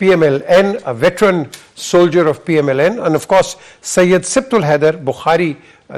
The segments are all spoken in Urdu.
PMLN, a veteran soldier of PMLN, and of course Sayyid Sibtul Haider Bukhari,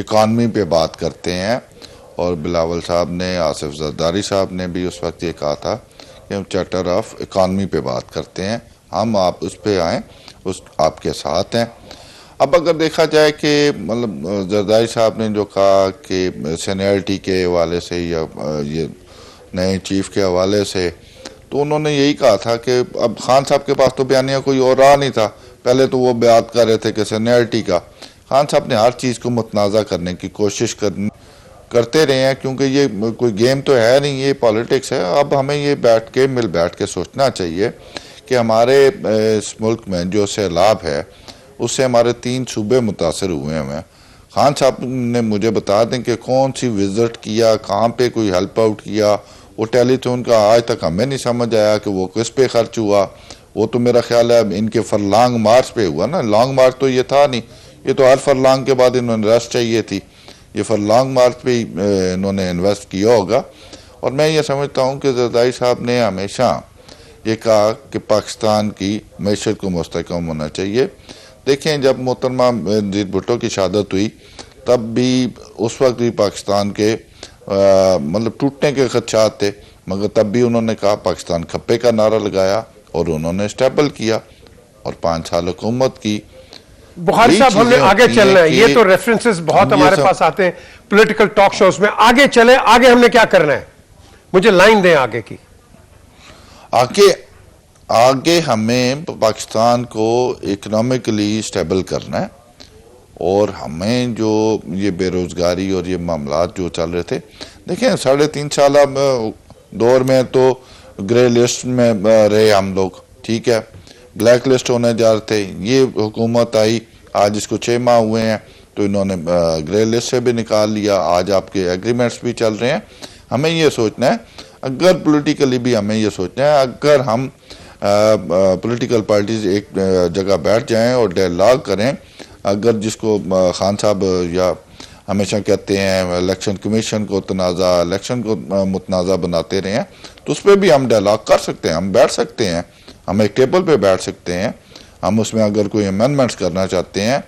economy پہ بات کرتے ہیں، اور بلاول صاحب نے، آصف زرداری صاحب نے بھی اس وقت یہ کہا تھا کہ ہم چارٹر آف اکانومی پہ بات کرتے ہیں، ہم آپ اس پہ آئیں، آپ کے ساتھ ہیں۔ اب اگر دیکھا جائے کہ مطلب زرداری صاحب نے جو کہا کہ سینیئرٹی کے حوالے سے یا یہ نئے چیف کے حوالے سے، تو انہوں نے یہی کہا تھا کہ اب خان صاحب کے پاس تو بیانیہ کوئی اور رہا نہیں تھا، پہلے تو وہ بات کر رہے تھے کہ سینیئرٹی کا، خان صاحب نے ہر چیز کو متنازع کرنے کی کوشش کرتے رہے ہیں، کیونکہ یہ کوئی گیم تو ہے نہیں، یہ پالیٹکس ہے۔ اب ہمیں یہ مل بیٹھ کے سوچنا چاہیے کہ ہمارے اس ملک میں جو سیلاب ہے اس سے ہمارے 3 صوبے متاثر ہوئے ہیں۔ خان صاحب نے مجھے بتا دیں کہ کون سی وزٹ کیا، کہاں پہ کوئی ہیلپ آؤٹ کیا، وہ ٹیلی تھون کا آج تک ہمیں نہیں سمجھ آیا کہ وہ کس پہ خرچ ہوا۔ وہ تو میرا خیال ہے ان کے فرلانگ مارچ پہ ہوا نا، لانگ مارچ تو یہ تھا نہیں، یہ تو ہر فرلانگ کے بعد انہوں نے ریسٹ چاہیے تھی، یہ فرلانگ مارچ پہ انہوں نے انویسٹ کیا ہوگا۔ اور میں یہ سمجھتا ہوں کہ زرداری صاحب نے ہمیشہ یہ کہا کہ پاکستان کی معیشت کو مستحکم ہونا چاہیے۔ دیکھیں جب محترمہ بینظیر بھٹو کی شہادت ہوئی تب بھی اس وقت بھی پاکستان کے مطلب ٹوٹنے کے خدشات تھے، مگر تب بھی انہوں نے کہا پاکستان کھپے کا نعرہ لگایا اور انہوں نے اسٹیبل کیا اور 5 سال حکومت کی۔ بخاری صاحب ہم نے آگے چلنا ہے، یہ تو ریفرنسز بہت ہمارے پاس آتے ہیں پولیٹیکل ٹاک شوز میں، آگے چلیں، آگے ہم نے کیا کرنا ہے، مجھے لائن دیں آگے کی۔ آگے ہمیں پاکستان کو اکنامکلی اسٹیبل کرنا ہے، اور ہمیں جو یہ بے روزگاری اور یہ معاملات جو چل رہے تھے، دیکھیں 3.5 سالہ دور میں تو گرے لسٹ میں رہے ہم لوگ، ٹھیک ہے، بلیک لسٹ ہونے جا رہے تھے، یہ حکومت آئی، آج اس کو 6 ماہ ہوئے ہیں تو انہوں نے گرے لسٹ سے بھی نکال لیا، آج آپ کے ایگریمنٹس بھی چل رہے ہیں۔ ہمیں یہ سوچنا ہے، اگر پولیٹیکلی بھی ہمیں یہ سوچنا ہے، اگر ہم پولیٹیکل پارٹیز ایک جگہ بیٹھ جائیں اور ڈائلاگ کریں، اگر جس کو خان صاحب یا ہمیشہ کہتے ہیں الیکشن کمیشن کو تنازع، الیکشن کو متنازع بناتے رہے ہیں، تو اس پہ بھی ہم ڈائلاگ کر سکتے ہیں، ہم بیٹھ سکتے ہیں، ہم ایک ٹیبل پہ بیٹھ سکتے ہیں، ہم اس میں اگر کوئی امینڈمنٹس کرنا چاہتے ہیں،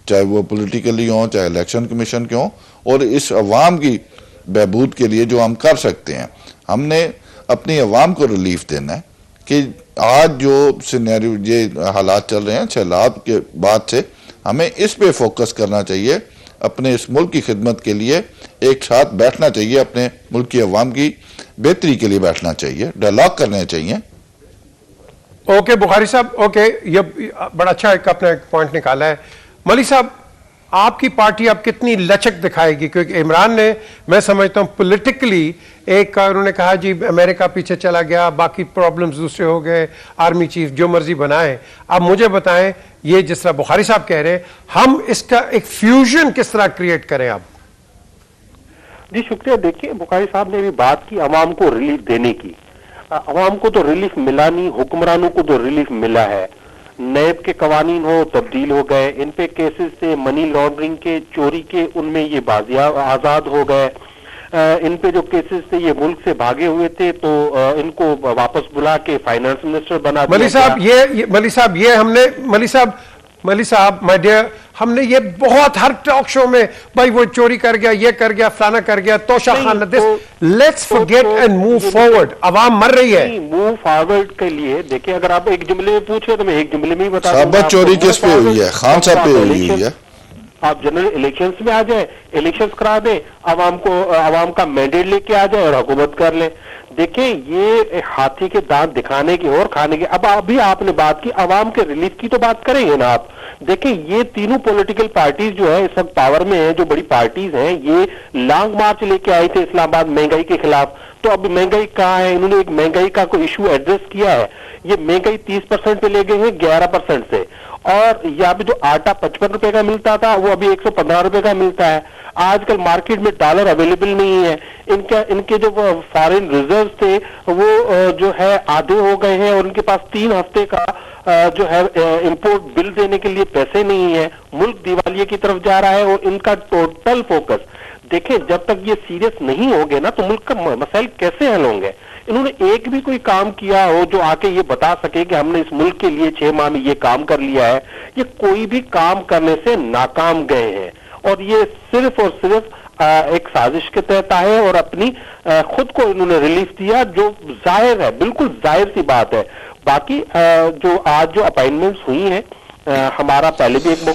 چاہے وہ پولیٹیکلی ہوں چاہے الیکشن کمیشن کے ہوں، اور اس عوام کی بہبود کے لیے جو ہم کر سکتے ہیں، ہم نے اپنی عوام کو ریلیف دینا ہے کہ آج جو سینیریو یہ حالات چل رہے ہیں سیلاب کے بعد سے، ہمیں اس پہ فوکس کرنا چاہیے، اپنے اس ملک کی خدمت کے لیے ایک ساتھ بیٹھنا چاہیے، اپنے ملک کی عوام کی بہتری کے لیے بیٹھنا چاہیے، ڈائلاگ کرنے چاہیے۔ اوکے بخاری صاحب، اوکے، یہ بڑا اچھا اپنا ایک پوائنٹ نکالا ہے۔ ملی صاحب، آپ کی پارٹی اب کتنی لچک دکھائے گی؟ کیونکہ عمران نے، میں سمجھتا ہوں پولیٹیکلی ایک انہوں نے کہا جی امریکہ پیچھے چلا گیا، باقی پرابلمز دوسرے ہو گئے، آرمی چیف جو مرضی بنائیں۔ اب مجھے بتائیں، یہ جس طرح بخاری صاحب کہہ رہے ہیں، ہم اس کا ایک فیوژن کس طرح کریٹ کریں اب؟ جی شکریہ۔ دیکھیے بخاری صاحب نے بھی بات کی عوام کو ریلیف دینے کی، عوام کو تو ریلیف ملا نہیں، حکمرانوں کو تو ریلیف ملا ہے۔ نیب کے قوانین ہو تبدیل ہو گئے، ان پہ کیسز تھے منی لانڈرنگ کے، چوری کے، ان میں یہ بازیاب آزاد ہو گئے۔ ان پہ جو کیسز تھے یہ ملک سے بھاگے ہوئے تھے تو ان کو واپس بلا کے فائنانس منسٹر بنا دیا۔ ملی صاحب مائی ڈیئر، ہم نے یہ بہت ہر ٹاک شو میں، بھائی وہ چوری کر گیا، یہ کر گیا، فلانا کر گیا، توشہ خان، let's forget and move forward. عوام مر رہی ہے۔ موو فارورڈ کے لیے دیکھیں، اگر آپ ایک جملے میں پوچھے تو میں ایک جملے میں ہی بتا دوں گا۔ چوری کس پہ ہوئی ہے؟ خان صاحب پہ ہوئی ہے۔ آپ جنرل الیکشنز میں آ جائیں، الیکشنز کرا دیں، عوام کا مینڈیٹ لے کے آ جائیں اور حکومت کر لیں۔ دیکھیں یہ ہاتھی کے دانت دکھانے کی اور کھانے کی، اب ابھی آپ نے بات کی عوام کے ریلیف کی تو بات کریں گے نا آپ۔ دیکھیں یہ تینوں پولیٹیکل پارٹیز جو ہے اس وقت پاور میں ہیں، جو بڑی پارٹیز ہیں، یہ لانگ مارچ لے کے آئی تھے اسلام آباد مہنگائی کے خلاف۔ تو اب مہنگائی کہاں ہے؟ انہوں نے ایک مہنگائی کا کوئی ایشو ایڈریس کیا ہے؟ یہ مہنگائی 30% پہ لے گئے ہیں 11% سے، اور یہاں پہ جو آٹا 55 روپے کا ملتا تھا وہ ابھی 115 روپے کا ملتا ہے۔ آج کل مارکیٹ میں ڈالر اویلیبل نہیں ہے، ان کے جو فارن ریزروز تھے وہ جو ہے آدھے ہو گئے ہیں، اور ان کے پاس 3 ہفتے کا جو ہے امپورٹ بل دینے کے لیے پیسے نہیں ہیں۔ ملک دیوالیے کی طرف جا رہا ہے، اور ان کا ٹوٹل فوکس دیکھیں جب تک یہ سیریس نہیں ہوگے نا تو ملک کا مسائل کیسے حل ہوں گے؟ انہوں نے ایک بھی کوئی کام کیا ہو جو آ کے یہ بتا سکے کہ ہم نے اس ملک کے لیے 6 ماہ میں یہ کام کر لیا ہے؟ یہ کوئی بھی کام کرنے سے ناکام گئے ہیں، اور یہ صرف اور صرف ایک سازش کے تحت آئے اور اپنی خود کو انہوں نے ریلیف دیا، جو ظاہر ہے، بالکل ظاہر سی بات ہے. باقی جو آج جو اپائنٹمنٹس ہوئی ہیں، ہمارا پہلے بھی ایک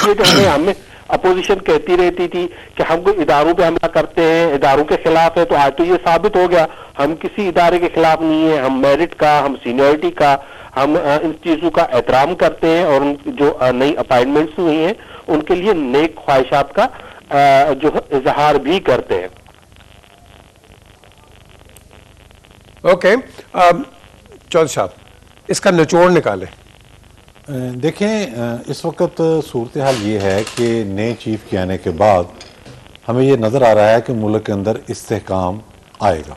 یہ جو ہمیں اپوزیشن کہتی رہتی تھی کہ ہم کوئی اداروں پہ حملہ کرتے ہیں، اداروں کے خلاف ہے، تو آج تو یہ ثابت ہو گیا ہم کسی ادارے کے خلاف نہیں ہیں. ہم میرٹ کا، ہم سینیورٹی کا، ہم ان چیزوں کا احترام کرتے ہیں، اور جو نئی اپائنٹمنٹس ہوئی ہیں ان کے لیے نیک خواہشات کا جو اظہار بھی کرتے ہیں. اوکے چودھری صاحب، اس کا نچوڑ نکالیں. دیکھیں، اس وقت صورتحال یہ ہے کہ نئے چیف کے آنے کے بعد ہمیں یہ نظر آ رہا ہے کہ ملک کے اندر استحکام آئے گا.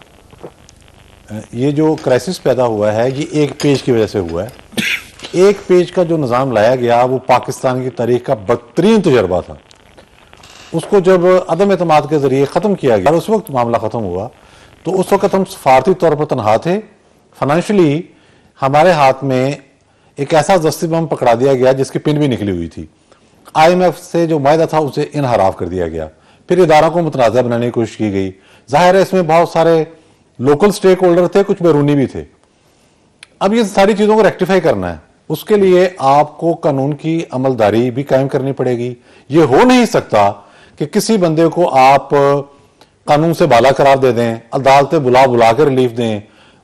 یہ جو کرائسس پیدا ہوا ہے یہ ایک پیج کی وجہ سے ہوا ہے. ایک پیج کا جو نظام لایا گیا وہ پاکستان کی تاریخ کا بدترین تجربہ تھا. اس کو جب عدم اعتماد کے ذریعے ختم کیا گیا اور اس وقت معاملہ ختم ہوا تو اس وقت ہم سفارتی طور پر تنہا تھے. فائنینشلی ہمارے ہاتھ میں ایک ایسا دستی بم پکڑا دیا گیا جس کی پن بھی نکلی ہوئی تھی. IMF سے جو معاہدہ تھا اسے انحراف کر دیا گیا. پھر اداروں کو متنازع بنانے کی کوشش کی گئی. ظاہر ہے اس میں بہت سارے لوکل سٹیک ہولڈر تھے، کچھ بیرونی بھی تھے. اب یہ ساری چیزوں کو ریکٹیفائی کرنا ہے. اس کے لیے آپ کو قانون کی عملداری بھی قائم کرنی پڑے گی. یہ ہو نہیں سکتا کہ کسی بندے کو آپ قانون سے بالا قرار دے دیں، عدالتیں بلا کے ریلیف دیں،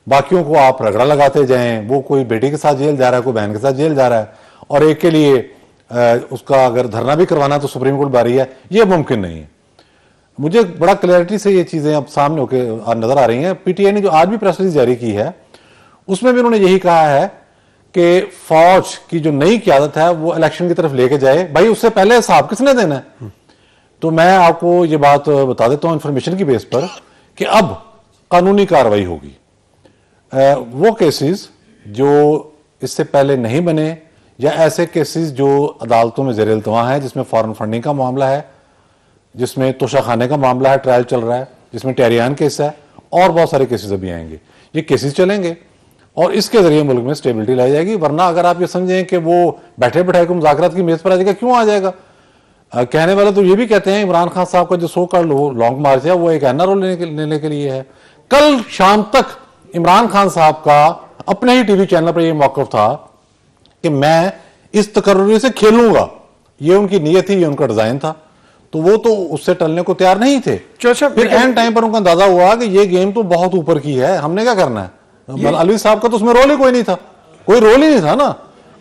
باقیوں کو آپ رگڑا لگاتے جائیں. وہ کوئی بیٹی کے ساتھ جیل جا رہا ہے، کوئی بہن کے ساتھ جیل جا رہا ہے، اور ایک کے لیے اس کا اگر دھرنا بھی کروانا تو سپریم کورٹ باری ہے. یہ ممکن نہیں ہے. مجھے بڑا کلیئرٹی سے یہ چیزیں اب سامنے ہو کے نظر آ رہی ہیں. PTI نے جو آج بھی پریس ریلیز جاری کی ہے اس میں بھی انہوں نے یہی کہا ہے کہ فوج کی جو نئی قیادت ہے وہ الیکشن کی طرف لے کے جائے. بھائی اس سے پہلے حساب کس نے دینا ہے؟ تو میں آپ کو یہ بات بتا دیتا ہوں انفارمیشن کی بیس پر کہ اب قانونی کارروائی ہوگی. وہ کیسز جو اس سے پہلے نہیں بنے یا ایسے کیسز جو عدالتوں میں زیر التوا ہیں، جس میں فارن فنڈنگ کا معاملہ ہے، جس میں توشہ خانے کا معاملہ ہے، ٹرائل چل رہا ہے، جس میں ٹیریان کیس ہے، اور بہت سارے کیسز ابھی آئیں گے. یہ کیسز چلیں گے اور اس کے ذریعے ملک میں سٹیبلٹی لائی جائے گی. ورنہ اگر آپ یہ سمجھیں کہ وہ بیٹھے بٹھائے کو مذاکرات کی میز پر آ جائے گا، کیوں آ جائے گا؟ کہنے والے تو یہ بھی کہتے ہیں عمران خان صاحب کا جو سو کال لانگ مارچ ہے وہ ایک اینا رول لینے کے لیے ہے. کل شام تک عمران خان صاحب کا اپنے ہی ٹی وی چینل پر یہ موقف تھا کہ میں اس تقرری سے کھیلوں گا. یہ ان کی نیت تھی، یہ ان کا ڈیزائن تھا. تو وہ تو اس سے ٹلنے کو تیار نہیں تھے. پھر اینڈ ٹائم پر ان کا اندازہ ہوا کہ یہ گیم تو بہت اوپر کی ہے، ہم نے کیا کرنا ہے. علی صاحب کا تو اس میں رول ہی کوئی نہیں تھا، کوئی رول ہی نہیں تھا نا.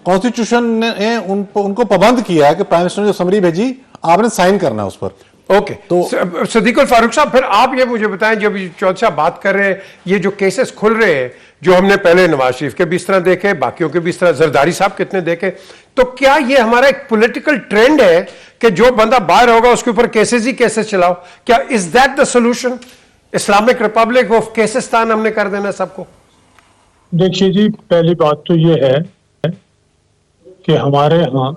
کانسٹیٹیوشن نے ان کو پابند کیا ہے کہ پرائم منسٹر نے جو سمری بھیجی آپ نے سائن کرنا ہے اس پر. اوکے تو صدیق الفاروق صاحب، پھر آپ یہ مجھے بتائیں، جب چودھری صاحب بات کر رہے ہیں یہ جو کیسز کھل رہے ہیں، جو ہم نے پہلے نواز شریف کے بھی اس طرح دیکھے، باقیوں کے بھی اس طرح، زرداری صاحب کتنے دیکھے، تو کیا یہ ہمارا ایک پولیٹیکل ٹرینڈ ہے کہ جو بندہ باہر ہوگا اس کے اوپر کیسز ہی کیسز چلاؤ؟ کیا is that the solution? Islamic Republic of کیسستان ہم نے کر دینا سب کو؟ دیکھیے جی، پہلی بات تو یہ ہے کہ ہمارے ہاں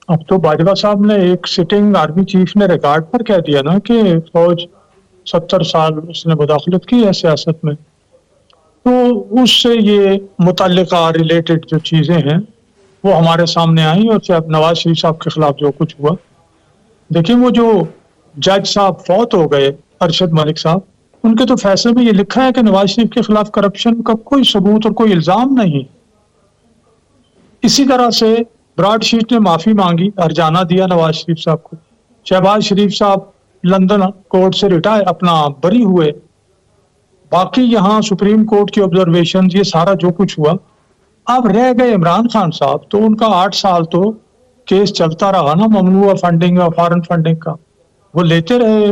اب تو باجوہ صاحب نے ایک سٹنگ آرمی چیف نے ریکارڈ پر کہہ دیا نا کہ فوج 70 سال اس نے مداخلت کی ہے سیاست میں. تو اس سے یہ متعلقہ ریلیٹڈ جو چیزیں ہیں وہ ہمارے سامنے آئیں. اور چاہے نواز شریف صاحب کے خلاف جو کچھ ہوا، دیکھیں وہ جو جج صاحب فوت ہو گئے، ارشد ملک صاحب، ان کے تو فیصلے میں یہ لکھا ہے کہ نواز شریف کے خلاف کرپشن کا کوئی ثبوت اور کوئی الزام نہیں. اسی طرح سے براڈ شیٹ نے معافی مانگی، ارجانہ دیا نواز شریف صاحب کو. شہباز شریف صاحب لندن کورٹ سے اپنا بری ہوئے. باقی یہاں سپریم کورٹ کی آبزرویشن، یہ سارا جو کچھ ہوا. اب رہ گئے عمران خان صاحب، تو ان کا 8 سال تو کیس چلتا رہا نا، ممنوع فنڈنگ اور فارن فنڈنگ کا وہ لیتے رہے.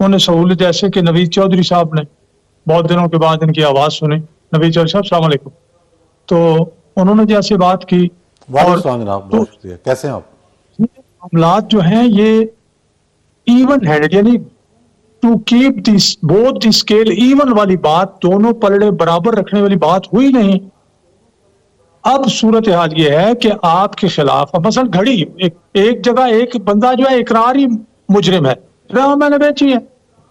انہیں سہولت جیسے کہ نوید چودھری صاحب نے بہت دنوں کے بعد ان کی آواز سنی. نوید چودھری صاحب السلام علیکم. تو انہوں نے جیسے بات کی، کیسے ہیں آپ؟ معاملات جو ہیں یہ ایون ہینڈ، یعنی to keep this both the scale even والی بات، دونوں پلڑے برابر رکھنے والی بات ہوئی نہیں. اب صورتحال یہ ہے کہ آپ کے خلاف مثلا گھڑی ایک جگہ ایک بندہ جو ہے اقراری مجرم ہے، میں نے بیچی ہے،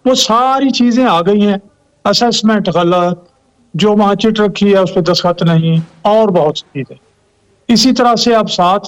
وہ ساری چیزیں آ گئی ہیں، اسیسمنٹ غلط، جو وہاں چٹ رکھی ہے اس پہ دستخط نہیں، اور بہت سی چیزیں. اسی طرح سے اب ساتھ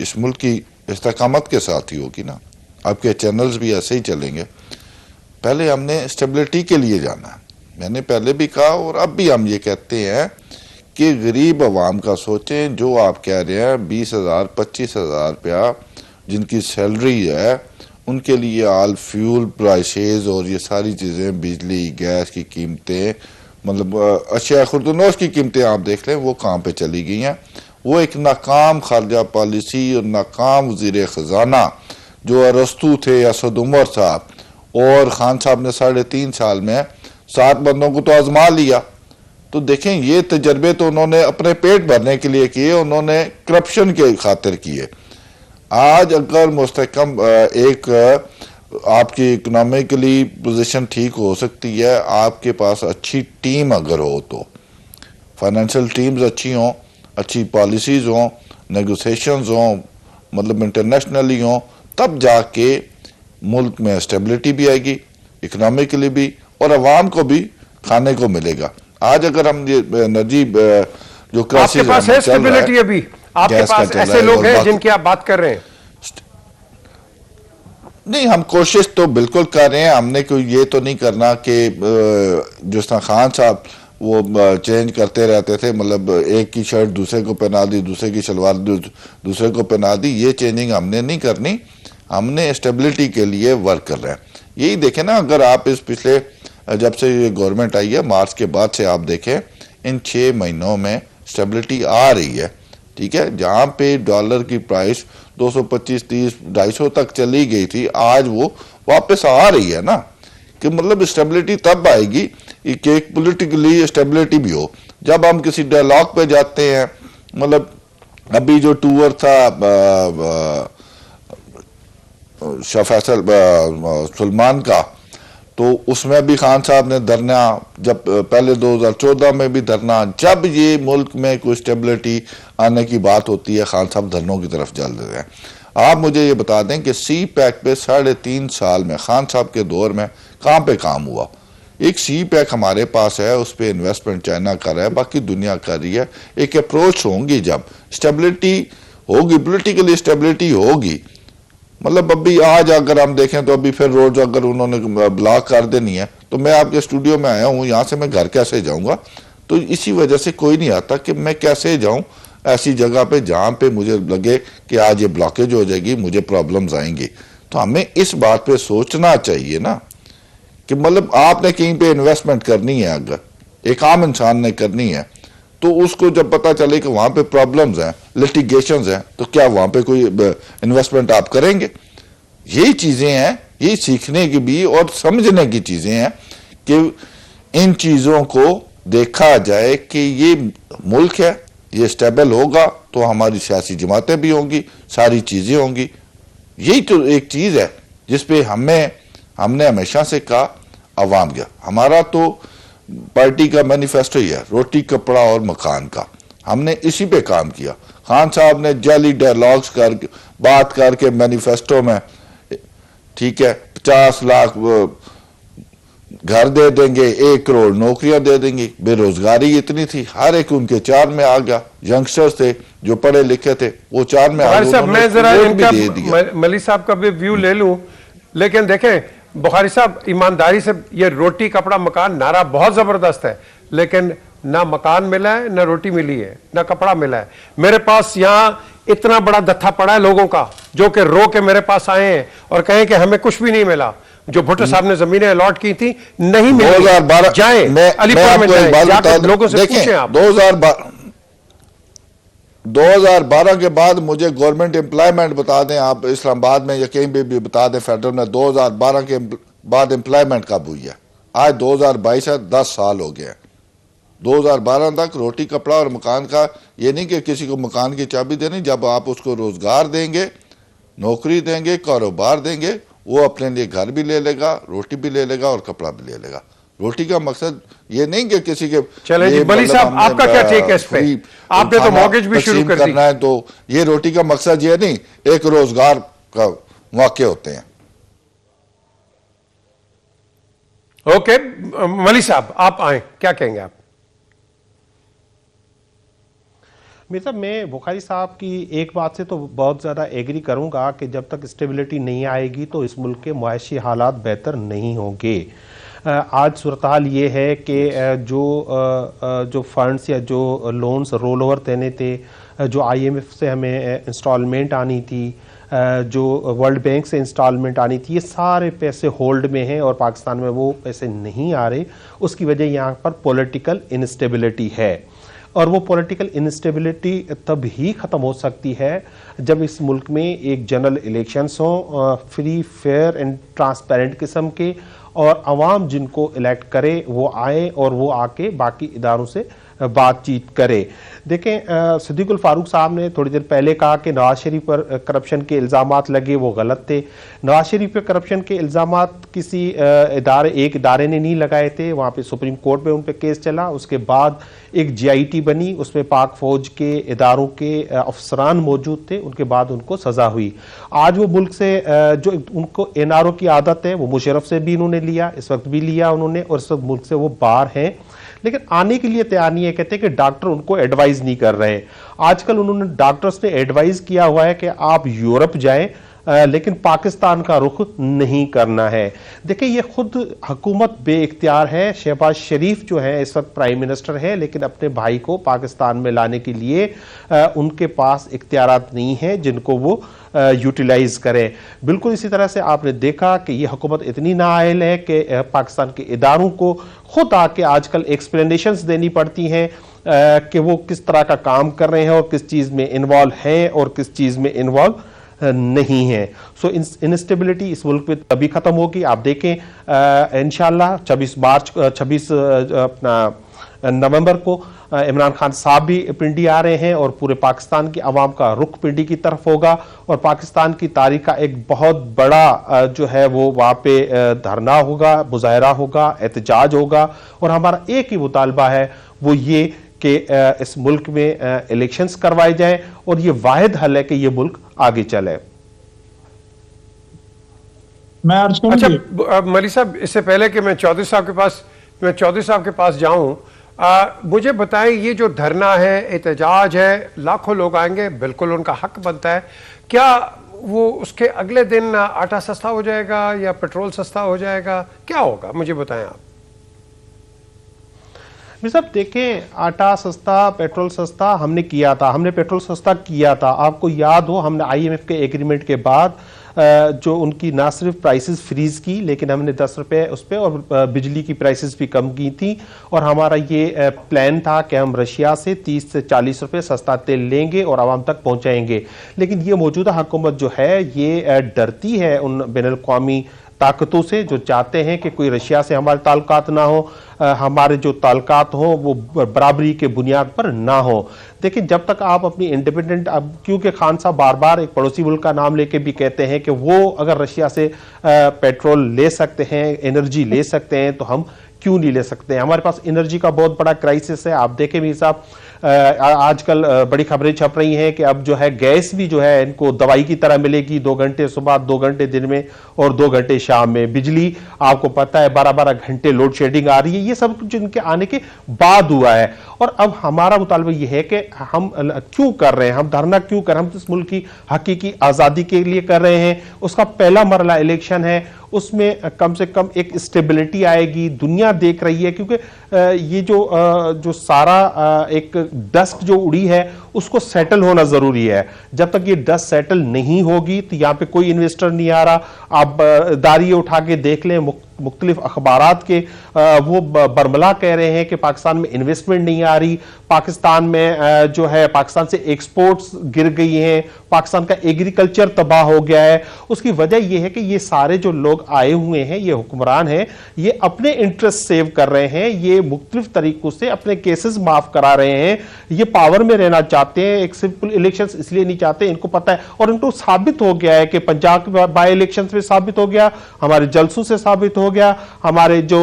اس ملک کی استحکامت کے ساتھ ہی ہوگی نا. آپ کے چینلز بھی ایسے ہی چلیں گے. پہلے ہم نے اسٹیبلٹی کے لیے جانا ہے. میں نے پہلے بھی کہا اور اب بھی ہم یہ کہتے ہیں کہ غریب عوام کا سوچیں. جو آپ کہہ رہے ہیں 20,000 25,000 روپیہ جن کی سیلری ہے, ان کے لیے آل فیول پرائسز اور یہ ساری چیزیں, بجلی گیس کی قیمتیں, مطلب اشیاء خوردونوش کی قیمتیں آپ دیکھ لیں وہ کہاں پہ چلی گئی ہیں. وہ ایک ناکام خارجہ پالیسی اور ناکام وزیر خزانہ جو ارسطو تھے, اسد عمر صاحب, اور خان صاحب نے 3.5 سال میں 7 بندوں کو تو آزما لیا. تو دیکھیں یہ تجربے تو انہوں نے اپنے پیٹ بھرنے کے لیے کیے, انہوں نے کرپشن کے خاطر کیے. آج اگر مستحکم ایک آپ کی اکنامکلی پوزیشن ٹھیک ہو سکتی ہے, آپ کے پاس اچھی ٹیم اگر ہو تو, فائنینشیل ٹیمز اچھی ہوں, اچھی پالیسیز ہوں, نیگوسیشنز ہوں, مطلب انٹرنیشنلی ہوں, تب جا کے ملک میں اسٹیبلٹی بھی آئے گی, اکنامکلی بھی, اور عوام کو بھی کھانے کو ملے گا. آج اگر ہم یہ انرجی جو آپ کے پاس ہے اسٹیبلٹی ابھی؟ آپ کے پاس ایسے لوگ ہیں جن کی آپ بات کر رہے ہیں؟ نہیں, ہم کوشش تو بالکل کر رہے ہیں. ہم نے کوئی یہ تو نہیں کرنا کہ جس طرح خان صاحب وہ چینج کرتے رہتے تھے, مطلب ایک کی شرٹ دوسرے کو پہنا دی, دوسرے کی شلوار دوسرے کو پہنا دی. یہ چینجنگ ہم نے نہیں کرنی. ہم نے اسٹیبلٹی کے لیے ورک کر رہے ہیں. یہی دیکھیں نا, اگر آپ اس پچھلے جب سے یہ گورنمنٹ آئی ہے مارچ کے بعد سے آپ دیکھیں ان 6 مہینوں میں اسٹیبلٹی آ رہی ہے. ٹھیک ہے, جہاں پہ ڈالر کی پرائس 225 30 250 تک چلی گئی تھی, آج وہ واپس آ رہی ہے نا. کہ مطلب اسٹیبلٹی تب آئے گی کہ ایک پولیٹیکلی اسٹیبلٹی بھی ہو. جب ہم کسی ڈائلاگ پہ جاتے ہیں, مطلب ابھی جو ٹور تھا شاہ فیصل سلمان کا, تو اس میں بھی خان صاحب نے دھرنا, جب پہلے 2014 میں بھی دھرنا, جب یہ ملک میں کوئی اسٹیبلٹی آنے کی بات ہوتی ہے خان صاحب دھرنوں کی طرف چل رہے ہیں. آپ مجھے یہ بتا دیں کہ سی پیک پہ 3.5 سال میں خان صاحب کے دور میں کہاں پہ کام ہوا؟ ایک سی پیک ہمارے پاس ہے, اس پہ انویسٹمنٹ چائنا کر رہا ہے, باقی دنیا کر رہی ہے. ایک اپروچ ہوں گی, جب اسٹیبلٹی ہوگی, پولیٹیکلی اسٹیبلٹی ہوگی. مطلب ابھی آج اگر ہم دیکھیں تو ابھی پھر روڈ اگر انہوں نے بلاک کر دینی ہے, تو میں آپ کے اسٹوڈیو میں آیا ہوں, یہاں سے میں گھر کیسے جاؤں گا؟ تو اسی وجہ سے کوئی نہیں آتا کہ میں کیسے جاؤں ایسی جگہ پہ جہاں پہ مجھے لگے کہ آج یہ بلاکیج ہو جائے گی, مجھے پرابلمز آئیں گی. تو ہمیں اس بات پہ سوچنا چاہیے نا کہ مطلب آپ نے کہیں پہ انویسٹمنٹ کرنی ہے, اگر ایک عام انسان نے کرنی ہے, تو اس کو جب پتا چلے کہ وہاں پہ پرابلمز ہیں, لٹیگیشنز ہیں, تو کیا وہاں پہ کوئی انویسٹمنٹ آپ کریں گے؟ یہی چیزیں ہیں, یہی سیکھنے کی بھی اور سمجھنے کی چیزیں ہیں کہ ان چیزوں کو دیکھا جائے کہ یہ ملک ہے, یہ اسٹیبل ہوگا تو ہماری سیاسی جماعتیں بھی ہوں گی, ساری چیزیں ہوں گی. یہی تو ایک چیز ہے جس پہ ہم نے ہمیشہ سے کہا عوام کا. ہمارا تو پارٹی کا مینیفیسٹو ہی ہے, روٹی کپڑا اور مکان کا. ہم نے اسی پہ کام کیا. خان صاحب نے جعلی ڈائلاگز بات کر کے مینیفیسٹو میں, ٹھیک ہے, 50 لاکھ گھر دے دیں گے, 1 کروڑ نوکریاں دے دیں گے. بے روزگاری اتنی تھی, ہر ایک ان کے 4 میں آ گیا. ینگسٹرز تھے جو پڑھے لکھے تھے, وہ 4 میں آ گئے. میں ذرا ان کا ملی صاحب کا بھی ویو لے لوں, لیکن دیکھیں بخاری صاحب, ایمانداری سے یہ روٹی کپڑا مکان نعرہ بہت زبردست ہے, لیکن نہ مکان ملا ہے, نہ روٹی ملی ہے, نہ کپڑا ملا ہے. میرے پاس یہاں اتنا بڑا دتھا پڑا ہے لوگوں کا جو کہ رو کے میرے پاس آئے ہیں اور کہیں کہ ہمیں کچھ بھی نہیں ملا. جو بھٹو صاحب نے زمینیں الاٹ کی تھی نہیں ملی. 2012 جائیں علی پور میں جائیں, جا کے لوگوں سے پوچھیں. آپ 2012 کے بعد مجھے گورنمنٹ امپلائمنٹ بتا دیں, آپ اسلام آباد میں یا کہیں بھی بتا دیں فیڈرل میں, 2012 کے بعد امپلائمنٹ کب ہوئی ہے؟ آج 2022 ہے, 10 سال ہو گئے. 2012 تک روٹی کپڑا اور مکان کا, یہ نہیں کہ کسی کو مکان کی چابی دینی. جب آپ اس کو روزگار دیں گے, نوکری دیں گے, کاروبار دیں گے, وہ اپنے لیے گھر بھی لے لے گا, روٹی بھی لے لے گا اور کپڑا بھی لے لے گا. روٹی کا مقصد یہ نہیں کہ کسی کے چلے جی ملی صاحب, آپ کا کیا ٹھیک ہے اس پہ؟ آپ نے تو مارگیج بھی شروع کر دی ہے, تو یہ روٹی کا مقصد یہ نہیں, ایک روزگار کا واقع ہوتے ہیں. اوکے ملی صاحب آپ آئیں, کیا کہیں گے آپ؟ میرے صاحب میں بخاری صاحب کی ایک بات سے تو بہت زیادہ ایگری کروں گا کہ جب تک اسٹیبلٹی نہیں آئے گی تو اس ملک کے معاشی حالات بہتر نہیں ہوں گے. آج صورتحال یہ ہے کہ جو فنڈز یا جو لونز رول اوور دینے تھے, جو آئی ایم ایف سے ہمیں انسٹالمنٹ آنی تھی, جو ورلڈ بینک سے انسٹالمنٹ آنی تھی, یہ سارے پیسے ہولڈ میں ہیں اور پاکستان میں وہ پیسے نہیں آ رہے. اس کی وجہ یہاں پر پولیٹیکل انسٹیبلٹی ہے, اور وہ پولیٹیکل انسٹیبلٹی تب ہی ختم ہو سکتی ہے جب اس ملک میں ایک جنرل الیکشنز ہوں, فری فیئر اینڈ ٹرانسپیرنٹ قسم کے, اور عوام جن کو الیکٹ کرے وہ آئے اور وہ آ کے باقی اداروں سے بات چیت کرے. دیکھیں, صدیق الفاروق صاحب نے تھوڑی دیر پہلے کہا کہ نواز شریف پر کرپشن کے الزامات لگے, وہ غلط تھے. نواز شریف پر کرپشن کے الزامات کسی ایک ادارے نے نہیں لگائے تھے, وہاں پہ سپریم کورٹ میں ان پہ کیس چلا, اس کے بعد ایک جی آئی ٹی بنی, اس میں پاک فوج کے اداروں کے افسران موجود تھے, ان کے بعد ان کو سزا ہوئی. آج وہ ملک سے جو ان کو این آر او کی عادت ہے, وہ مشرف سے بھی انہوں نے لیا, اس وقت بھی لیا انہوں نے, اور اس وقت ملک سے وہ باہر ہیں, لیکن آنے کے لیے تیار نہیں ہے. کہتے ہیں کہ ڈاکٹر ان کو ایڈوائز نہیں کر رہے. آج کل انہوں نے ڈاکٹرز نے ایڈوائز کیا ہوا ہے کہ آپ یورپ جائیں لیکن پاکستان کا رخ نہیں کرنا ہے. دیکھیں, یہ خود حکومت بے اختیار ہے. شہباز شریف جو ہے اس وقت پرائم منسٹر ہے, لیکن اپنے بھائی کو پاکستان میں لانے کے لیے ان کے پاس اختیارات نہیں ہیں جن کو وہ یوٹیلائز کریں. بالکل اسی طرح سے آپ نے دیکھا کہ یہ حکومت اتنی نااہل ہے کہ پاکستان کے اداروں کو خود آ کے آج کل ایکسپلینیشنز دینی پڑتی ہیں کہ وہ کس طرح کا کام کر رہے ہیں اور کس چیز میں انوالو ہیں اور کس چیز میں انوالو نہیں ہے. سو انسٹیبلٹی اس ملک میں تبھی ختم ہوگی. آپ دیکھیں انشاءاللہ 26 نومبر کو عمران خان صاحب بھی پنڈی آ رہے ہیں, اور پورے پاکستان کی عوام کا رخ پنڈی کی طرف ہوگا, اور پاکستان کی تاریخ کا ایک بہت بڑا جو ہے وہ وہاں پہ دھرنا ہوگا, مظاہرہ ہوگا, احتجاج ہوگا. اور ہمارا ایک ہی مطالبہ ہے, وہ یہ کہ اس ملک میں الیکشنز کروائے جائیں, اور یہ واحد حل ہے کہ یہ ملک آگے چلے. میں عرض کروں اچھا ملی صاحب, اس سے پہلے کہ میں چودھری صاحب کے پاس جاؤں, مجھے بتائیں, یہ جو دھرنا ہے, احتجاج ہے, لاکھوں لوگ آئیں گے, بالکل ان کا حق بنتا ہے, کیا وہ اس کے اگلے دن آٹا سستا ہو جائے گا یا پیٹرول سستا ہو جائے گا, کیا ہوگا مجھے بتائیں آپ. صاحب دیکھیں, آٹا سستا, پیٹرول سستا ہم نے کیا تھا, ہم نے پیٹرول سستا کیا تھا. آپ کو یاد ہو, ہم نے آئی ایم ایف کے ایگریمنٹ کے بعد جو ان کی نہ صرف پرائسز فریز کی, لیکن ہم نے 10 روپے اس پہ اور بجلی کی پرائسز بھی کم کی تھی, اور ہمارا یہ پلان تھا کہ ہم رشیا سے 30 سے 40 روپے سستا تیل لیں گے اور عوام تک پہنچائیں گے. لیکن یہ موجودہ حکومت جو ہے یہ ڈرتی ہے ان بین الاقوامی طاقتوں سے جو چاہتے ہیں کہ کوئی رشیا سے ہمارے تعلقات نہ ہو, ہمارے جو تعلقات ہوں وہ برابری کے بنیاد پر نہ ہوں. دیکھیں, جب تک آپ اپنی انڈیپینڈنٹ, اب کیونکہ خان صاحب بار بار ایک پڑوسی ملک کا نام لے کے بھی کہتے ہیں کہ وہ اگر رشیا سے پیٹرول لے سکتے ہیں, انرجی لے سکتے ہیں, تو ہم کیوں نہیں لے سکتے ہیں. ہمارے پاس انرجی کا بہت بڑا کرائسس ہے. آپ دیکھیں میر صاحب, آج کل بڑی خبریں چھپ رہی ہیں کہ اب جو ہے گیس بھی جو ہے ان کو دوائی کی طرح ملے گی, 2 گھنٹے صبح, 2 گھنٹے دن میں اور 2 گھنٹے شام میں. بجلی آپ کو پتہ ہے 12 گھنٹے لوڈ شیڈنگ آ رہی ہے. یہ سب کچھ ان کے آنے کے بعد ہوا ہے, اور اب ہمارا مطالبہ یہ ہے کہ ہم کیوں کر رہے ہیں, ہم دھرنا کیوں کر رہے ہیں, ہم اس ملک کی حقیقی آزادی کے لیے کر رہے ہیں. اس کا پہلا مرحلہ الیکشن ہے, اس میں کم سے کم ایک اسٹیبلٹی آئے گی, دنیا دیکھ رہی ہے, کیونکہ یہ جو سارا ایک ڈسٹ جو اڑی ہے اس کو سیٹل ہونا ضروری ہے. جب تک یہ ڈسٹ سیٹل نہیں ہوگی تو یہاں پہ کوئی انویسٹر نہیں آ رہا. آپ داریے اٹھا کے دیکھ لیں, مختلف اخبارات کے وہ برملا کہہ رہے ہیں کہ پاکستان میں انویسٹمنٹ نہیں آ رہی, پاکستان میں جو ہے پاکستان سے ایکسپورٹس گر گئی ہیں, پاکستان کا ایگریکلچر تباہ ہو گیا ہے. اس کی وجہ یہ ہے کہ یہ سارے جو لوگ آئے ہوئے ہیں, یہ حکمران ہیں, یہ اپنے انٹرسٹ سیو کر رہے ہیں, یہ مختلف طریقوں سے اپنے کیسز معاف کرا رہے ہیں, یہ پاور میں رہنا چاہتے ہیں. ایک سمپل الیکشنز اس لیے نہیں چاہتے, ان کو پتہ ہے, اور ان کو ثابت ہو گیا ہے کہ پنجاب کے بائی الیکشنز میں ثابت ہو گیا, ہمارے جلسوں سے ثابت ہو گیا, ہمارے جو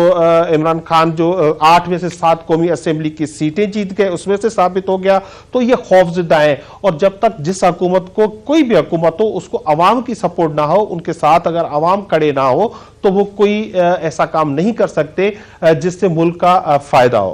عمران خان جو 8 میں سے 7 قومی اسمبلی کی سیٹیں جیت گئے اس میں سے ثابت ہو گیا. تو یہ خوفزدہ ہیں, اور جب تک جس حکومت کو, کوئی بھی حکومت ہو, اس کو عوام کی سپورٹ نہ ہو, ان کے ساتھ اگر عوام کھڑے نہ ہو, تو وہ کوئی ایسا کام نہیں کر سکتے جس سے ملک کا فائدہ ہو.